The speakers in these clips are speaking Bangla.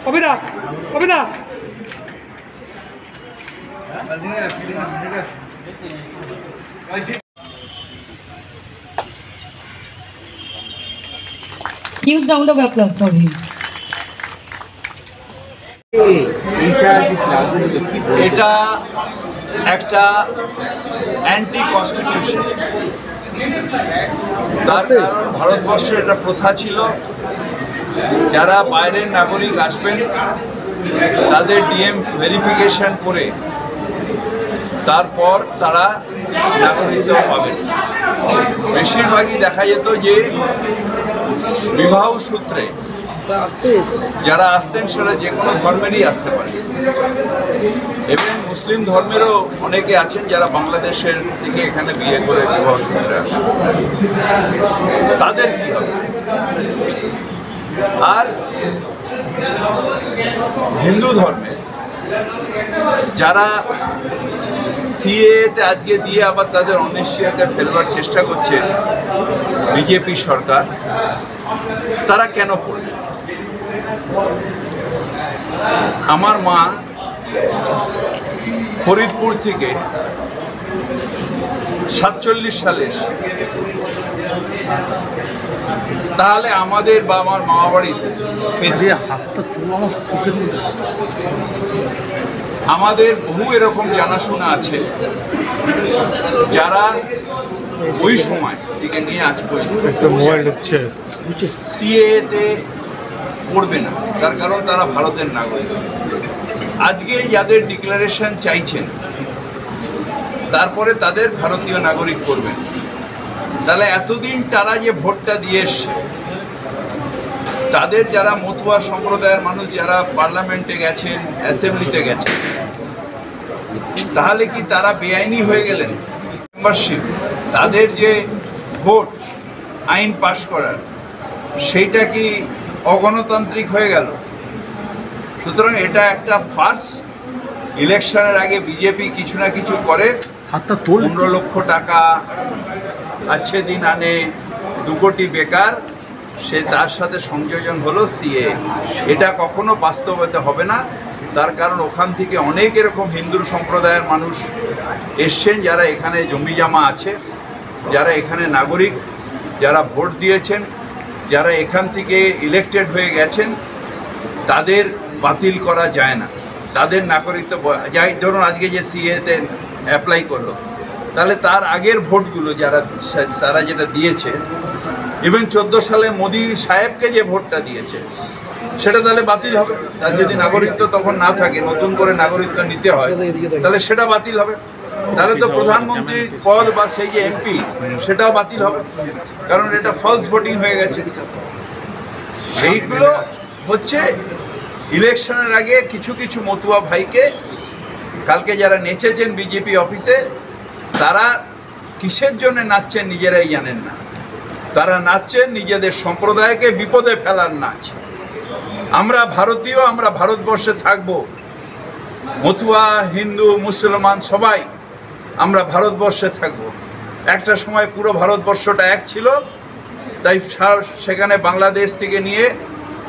Kabita Kabita Huge round of applause for him. এটা একটা অ্যান্টি কনস্টিটিউশন। তার কারণ ভারতবর্ষের একটা প্রথা ছিল, যারা বাইরের নাগরিক আসবেন তাদের ডিএম ভেরিফিকেশন করে তারপর তারা নাগরিকত্ব পাবেন। বেশিরভাগই দেখা যেত যে বিবাহ সূত্রে যারা আসতেন সেটা যে কোনো ধর্মেরই আসতে পারে, এবং মুসলিম ধর্মেরও অনেকে আছেন যারা বাংলাদেশের থেকে এখানে বিয়ে করে বিবাহ সূত্রে আসেন। তাদের কি হবে? আর হিন্দু ধর্মে যারা সিএতে আজকে দিয়ে আবার তাদের অনিশ্চয়তা ফেলবার চেষ্টা করছে বিজেপি সরকার, তারা কেন পড়বে? আমার মা ফরিদপুর থেকে 47 সালে এসেছে, তাহলে আমাদের বা আমার মামা বাড়ির আমাদের বহু এরকম জানাশোনা আছে যারা ওই সময় থেকে নিয়ে আজ পর্যন্ত সিএতে পড়বে না, তার কারণ তারা ভারতের নাগরিক। আজকে যাদের ডিক্লারেশন চাইছেন তারপরে তাদের ভারতীয় নাগরিক করবেন, তাহলে এতদিন তারা যে ভোটটা দিয়ে এসছে তাদের যারা মতুয়া সম্প্রদায়ের মানুষ যারা পার্লামেন্টে গেছেন, অ্যাসেম্বলিতে গেছেন, তাহলে কি তারা বেআইনি হয়ে গেলেন? মেম্বারশিপ, তাদের যে ভোট আইন পাশ করার, সেইটা কি অগণতান্ত্রিক হয়ে গেল? সুতরাং এটা একটা ফার্স। ইলেকশনের আগে বিজেপি কিছু না কিছু করে, 15 লক্ষ টাকা আছে দিন আনে, 2 কোটি বেকার, সে তার সাথে সংযোজন হলো সিএ। এটা কখনো বাস্তবায়িত হবে না, তার কারণ ওখান থেকে অনেক এরকম হিন্দু সম্প্রদায়ের মানুষ এসছেন যারা এখানে জমি জমা আছে, যারা এখানে নাগরিক, যারা ভোট দিয়েছেন, যারা এখান থেকে ইলেক্টেড হয়ে গেছেন, তাদের বাতিল করা যায় না। তাদের নাগরিকত্ব যাই ধরুন আজকে যে সিএতে অ্যাপ্লাই করলো, তাহলে তার আগের ভোটগুলো যারা তারা যেটা দিয়েছে, ইভেন 14 সালে মোদি সাহেবকে যে ভোটটা দিয়েছে সেটা তাহলে বাতিল হবে। তার যদি নাগরিকত্ব তখন না থাকে, নতুন করে নাগরিকত্ব নিতে হয়, তাহলে সেটা বাতিল হবে। তাহলে তো প্রধানমন্ত্রী পদ বা সেই যে এমপি সেটাও বাতিল হবে, কারণ এটা ফলস ভোটিং হয়ে গেছে। সেইগুলো হচ্ছে ইলেকশনের আগে কিছু কিছু মতুয়া ভাইকে, কালকে যারা নেচেছেন বিজেপি অফিসে, তারা কিসের জন্য নাচছেন নিজেরাই জানেন না। তারা নাচছেন নিজেদের সম্প্রদায়কে বিপদে ফেলার নাচ। আমরা ভারতীয়, আমরা ভারতবর্ষে থাকব, মতুয়া, হিন্দু, মুসলমান সবাই আমরা ভারতবর্ষে থাকব। একটা সময় পুরো ভারতবর্ষটা এক ছিল, তাই সেখানে বাংলাদেশ থেকে নিয়ে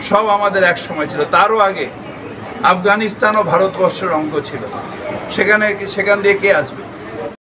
সব আমাদের এক সময় ছিল। তারও আগে আফগানিস্তানও ভারতবর্ষের অঙ্গ ছিল, সেখান দিয়ে কে আসবে?